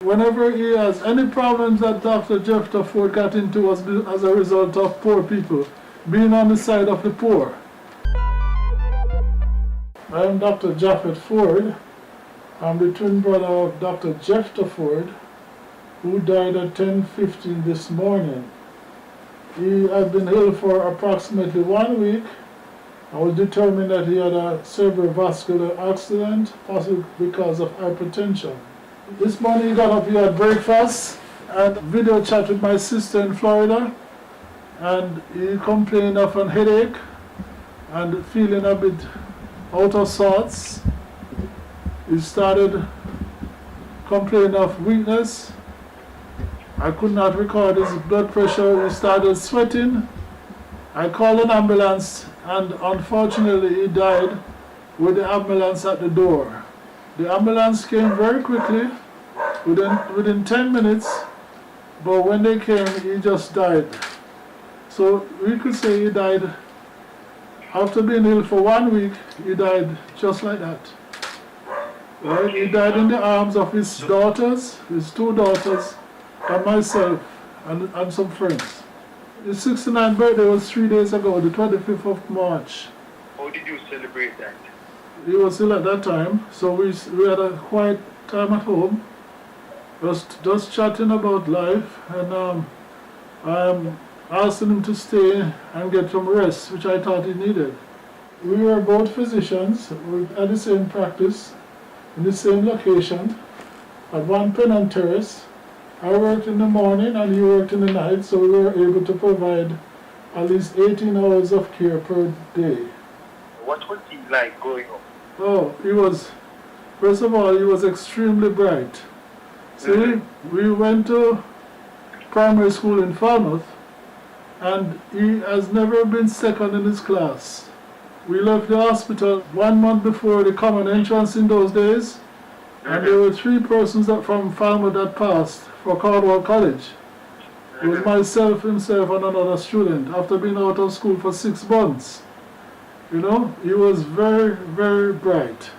Whenever he has any problems that Dr. Jephthah Ford got into was as a result of poor people, being on the side of the poor. I am Dr. Japheth Ford. I'm the twin brother of Dr. Jephthah Ford, who died at 10:15 this morning. He had been ill for approximately 1 week. I was determined that he had a cerebrovascular accident, possibly because of hypertension. This morning he got up, he had breakfast and video chat with my sister in Florida, and he complained of a headache and feeling a bit out of sorts. He started complaining of weakness. I could not record his blood pressure. He started sweating. I called an ambulance, and unfortunately he died with the ambulance at the door. The ambulance came very quickly, within 10 minutes, but when they came, he just died. So we could say he died, after being ill for 1 week, he died just like that. Right? He died in the arms of his daughters, his 2 daughters, and myself, and some friends. His 69th birthday was 3 days ago, the 25th of March. How did you celebrate that? He was ill at that time, so we had a quiet time at home, just chatting about life, and I asking him to stay and get some rest, which I thought he needed. We were both physicians, we had the same practice, in the same location, at One Pennant Terrace. I worked in the morning and he worked in the night, so we were able to provide at least 18 hours of care per day. What was he like growing up? Oh, first of all, he was extremely bright. See, we went to primary school in Falmouth, and he has never been second in his class. We left the hospital 1 month before the common entrance in those days, and there were 3 persons from Falmouth that passed for Caldwell College. It was myself, himself, and another student, after being out of school for 6 months. You know, he was very, very bright.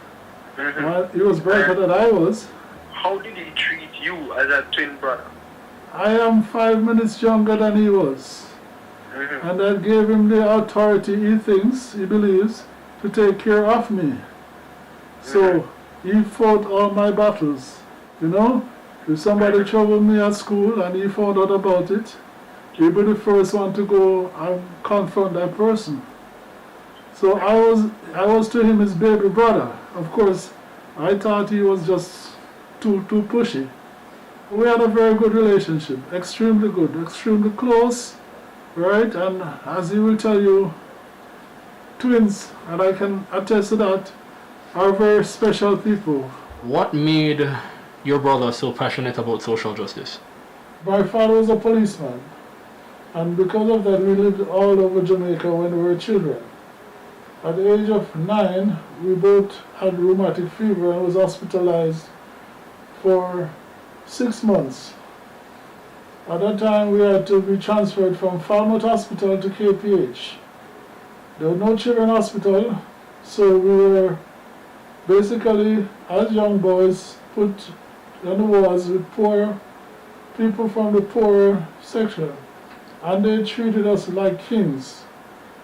He was brighter than I was. How did he treat you as a twin brother? I am 5 minutes younger than he was. And that gave him the authority he believes, to take care of me. So he fought all my battles. You know, if somebody troubled me at school and he found out about it, he'd be the first one to go and confront that person. So I was to him his baby brother. Of course, I thought he was just too pushy. We had a very good relationship, extremely good, extremely close, right? And as he will tell you, twins, and I can attest to that, are very special people. What made your brother so passionate about social justice? My father was a policeman, and because of that we lived all over Jamaica when we were children. At the age of 9, we both had rheumatic fever and was hospitalized for 6 months. At that time, we had to be transferred from Falmouth Hospital to KPH. There was no children's hospital, so we were basically, as young boys, put on the wards with poor people from the poorer section, and they treated us like kings.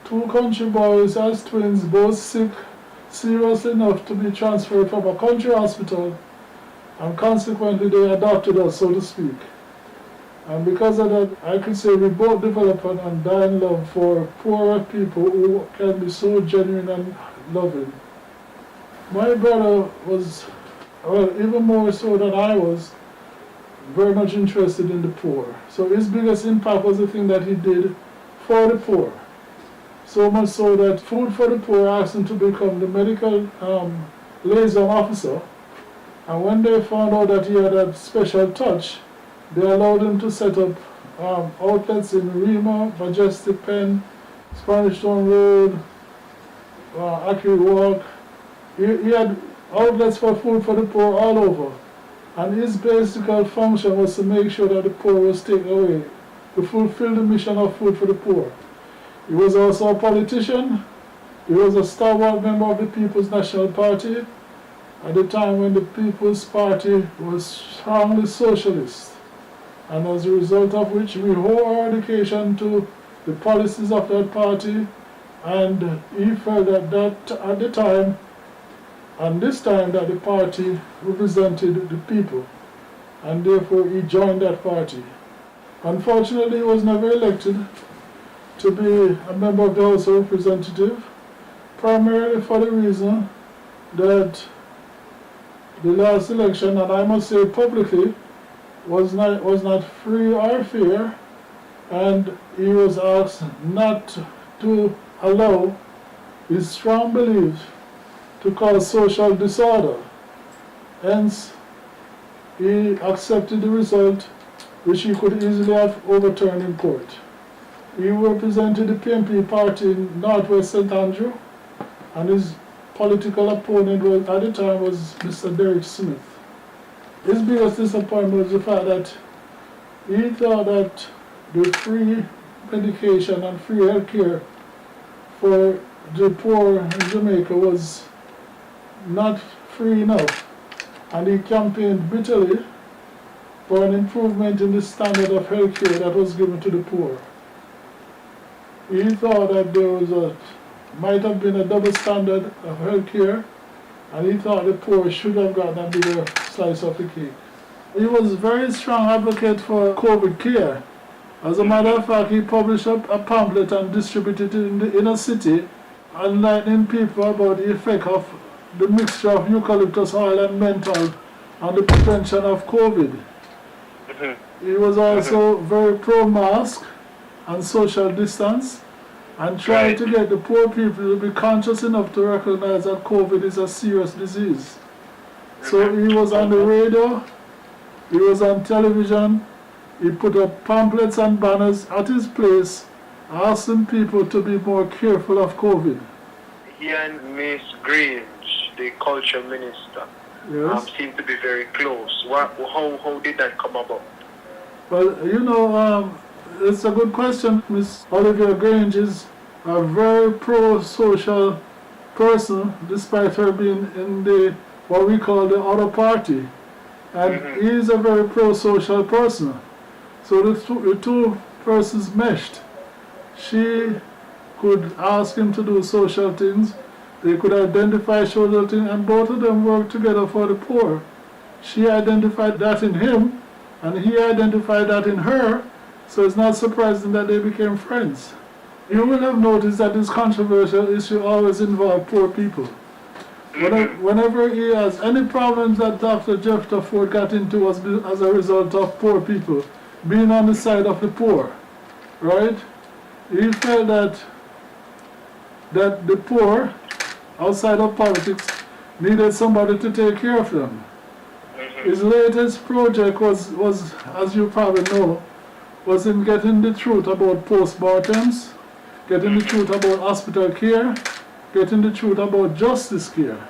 2 country boys as twins, both sick, serious enough to be transferred from a country hospital, and consequently they adopted us, so to speak. And because of that, I could say we both developed an undying love for poorer people who can be so genuine and loving. My brother was, well, even more so than I was, very much interested in the poor. So his biggest impact was the thing that he did for the poor. So much so that Food for the Poor asked him to become the medical liaison officer. And when they found out that he had a special touch, they allowed him to set up outlets in Rima, Majestic Pen, Spanish Town Road, Aki Walk. He had outlets for Food for the Poor all over. And his basic function was to make sure that the poor was taken away, to fulfill the mission of Food for the Poor. He was also a politician. He was a stalwart member of the People's National Party. at the time when the People's Party was strongly socialist, and as a result of which we owe our dedication to the policies of that party, and he felt that at the time, and this time, that the party represented the people, and therefore he joined that party. Unfortunately, he was never elected to be a member of the House of Representatives, primarily for the reason that the last election, and I must say publicly, was not free or fair, and he was asked not to allow his strong beliefs to cause social disorder. Hence, he accepted the result, which he could easily have overturned in court. He represented the PNP party in Northwest St. Andrew, and his political opponent at the time was Mr. Derek Smith. His biggest disappointment was the fact that he thought that the free medication and free health care for the poor in Jamaica was not free enough, and he campaigned bitterly for an improvement in the standard of health care that was given to the poor. He thought that there might have been a double standard of health care, and he thought the poor should have gotten a bigger slice of the cake. He was a very strong advocate for COVID care. As a matter of fact, he published a pamphlet and distributed it in the inner city, enlightening people about the effect of the mixture of eucalyptus oil and menthol on the prevention of COVID. He was also very pro-mask and social distance, and tried to get the poor people to be conscious enough to recognize that COVID is a serious disease. So he was on the radio, he was on television, he put up pamphlets and banners at his place, asking people to be more careful of COVID. He and Miss Grange, the culture minister, Yes. seem to be very close. How did that come about? Well, it's a good question. Miss Olivia Grange is a very pro-social person, despite her being in what we call the other party. And he is a very pro-social person. So the two persons meshed. She could ask him to do social things, they could identify social things, and both of them worked together for the poor. She identified that in him, and he identified that in her, so it's not surprising that they became friends. You will have noticed that this controversial issue always involves poor people. Whenever he has any problems that Dr. Jephthah got into was as a result of poor people being on the side of the poor, right? He felt that the poor, outside of politics, needed somebody to take care of them. His latest project was, as you probably know, was in getting the truth about postmortems, getting the truth about hospital care, getting the truth about justice care,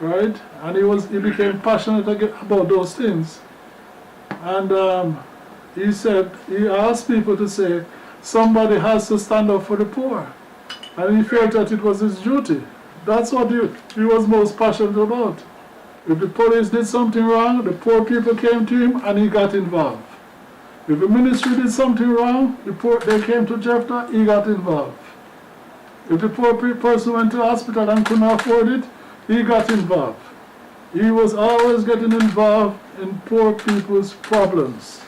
right? And he became passionate about those things. And he asked people to say, somebody has to stand up for the poor. And he felt that it was his duty. That's what he was most passionate about. If the police did something wrong, the poor people came to him and he got involved. If the ministry did something wrong, they came to Jephthah, he got involved. If the poor person went to the hospital and couldn't afford it, he got involved. He was always getting involved in poor people's problems.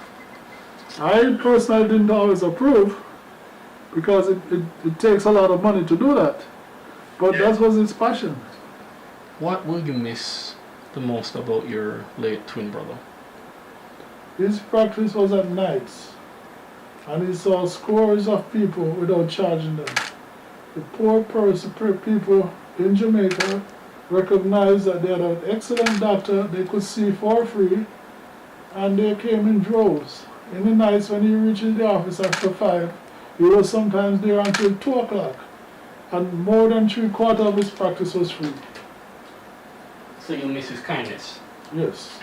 I personally didn't always approve, because it takes a lot of money to do that. But that was his passion. What will you miss the most about your late twin brother? His practice was at nights, and he saw scores of people without charging them. The poor people in Jamaica recognized that they had an excellent doctor they could see for free, and they came in droves. In the nights when he reached the office after 5, he was sometimes there until 2 o'clock, and more than 3/4 of his practice was free. So you miss his kindness? Yes.